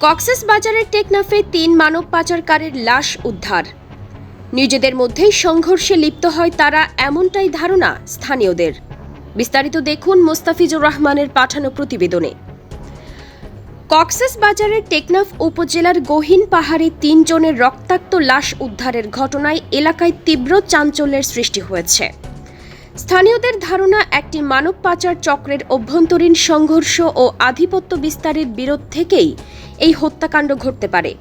কক্সবাজারের টেকনাফে ৩ মানব পাচারকারীর লাশ উদ্ধার। নিজেদের মধ্যেই সংঘর্ষে লিপ্ত হয় তারা, এমনটাই ধারণা স্থানীয়দের। বিস্তারিত দেখুন মোস্তাফিজুর রহমানের পাঠানো প্রতিবেদনে। কক্সবাজারের টেকনাফ উপজেলার গহীন পাহাড়ে ৩ জনের রক্তাক্ত লাশ উদ্ধারের ঘটনায় এলাকায় তীব্র চাঞ্চল্যের সৃষ্টি হয়েছে। স্থানীয়দের ধারণা, একটি মানব পাচার চক্রের অভ্যন্তরীণ সংঘর্ষ ও আধিপত্য বিস্তারের বিরোধ থেকেই এই হত্যাকাণ্ড ঘটতে পারে।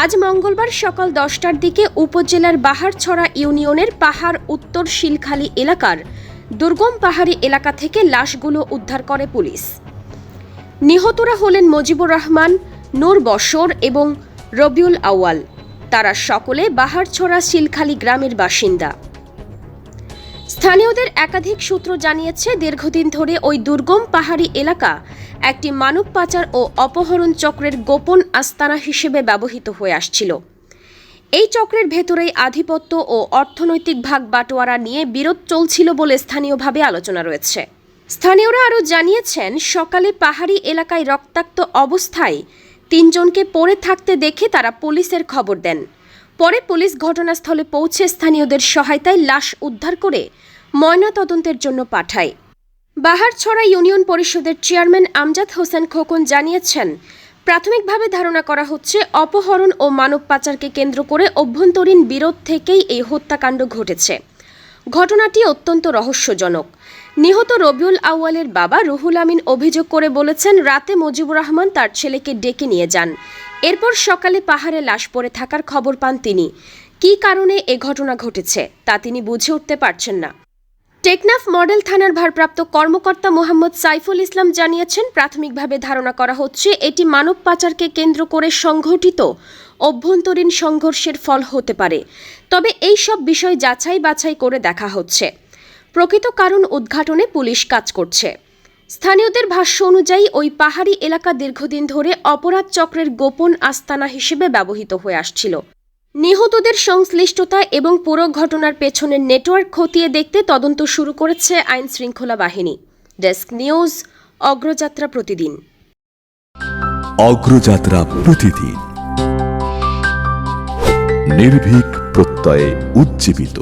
আজ মঙ্গলবার সকাল 10টার দিকে উপজেলার বাহারছড়া ইউনিয়নের পাহাড় উত্তর শিলখালী এলাকার দুর্গম পাহাড়ি এলাকা থেকে লাশগুলো উদ্ধার করে পুলিশ। নিহতরা হলেন মুজিবুর রহমান, নূর বশর এবং রবিউল আউয়াল। তারা সকলে বাহারছড়া শিলখালী গ্রামের বাসিন্দা। স্থানীয়দের একাধিক সূত্র জানিয়েছে, দীর্ঘদিন ধরে ওই দুর্গম পাহাড়ি এলাকা একটি মানব পাচার ও অপহরণ চক্রের গোপন আস্তানা হিসেবে ব্যবহৃত হয়ে আসছিল। এই চক্রের ভেতরেই আধিপত্য ও অর্থনৈতিক ভাগ বাটোয়ারা নিয়ে বিরোধ চলছিল বলে স্থানীয়ভাবে আলোচনা রয়েছে। স্থানীয়রা আরও জানিয়েছেন, সকালে পাহাড়ি এলাকায় রক্তাক্ত অবস্থায় ৩ জনকে পড়ে থাকতে দেখে তারা পুলিশের খবর দেন। পরে পুলিশ ঘটনাস্থলে পৌঁছে স্থানীয়দের সহায়তায় লাশ উদ্ধার করে ময়নাতদন্তের জন্য পাঠায়। বাহারছড়া ইউনিয়ন পরিষদের চেয়ারম্যান আমজাদ হোসেন খোকন জানিয়েছেন, প্রাথমিকভাবে ধারণা করা হচ্ছে অপহরণ ও মানব পাচারকে কেন্দ্র করে অভ্যন্তরীণ বিরোধ থেকেই এই হত্যাকাণ্ড ঘটেছে। ঘটনাটি অত্যন্ত রহস্যজনক। নিহত রবিউল আউয়ালের বাবা রুহুল আমিন অভিযোগ করে বলেছেন, রাতে মুজিবুর রহমান তার ছেলেকে ডেকে নিয়ে যান। এরপর সকালে পাহাড়ে লাশ পড়ে থাকার খবর পান তিনি। কী কারণে এ ঘটনা ঘটেছে তা তিনি বুঝে উঠতে পারছেন না। টেকনাফ মডেল থানার ভারপ্রাপ্ত কর্মকর্তা মোহাম্মদ সাইফুল ইসলাম জানিয়েছেন, প্রাথমিকভাবে ধারণা করা হচ্ছে এটি মানব পাচারকে কেন্দ্র করে সংঘটিত অভ্যন্তরীণ সংঘর্ষের ফল হতে পারে। তবে এই সব বিষয় যাচাই বাছাই করে দেখা হচ্ছে। প্রকৃত কারণ উদ্ঘাটনে পুলিশ কাজ করছে। স্থানীয়দের ভাষ্য অনুযায়ী ওই পাহাড়ি এলাকা দীর্ঘদিন ধরে অপরাধ চক্রের গোপন আস্তানা হিসেবে ব্যবহৃত হয়ে আসছিল। নিহতদের সংশ্লিষ্টতা এবং পুরো ঘটনার পেছনের নেটওয়ার্ক খতিয়ে দেখতে তদন্ত শুরু করেছে আইন শৃঙ্খলা বাহিনী। ডেস্ক নিউজ, অগ্রযাত্রা প্রতিদিন। অগ্রযাত্রা প্রতিদিন, নির্ভীক প্রত্যয়ে উজ্জীবিত।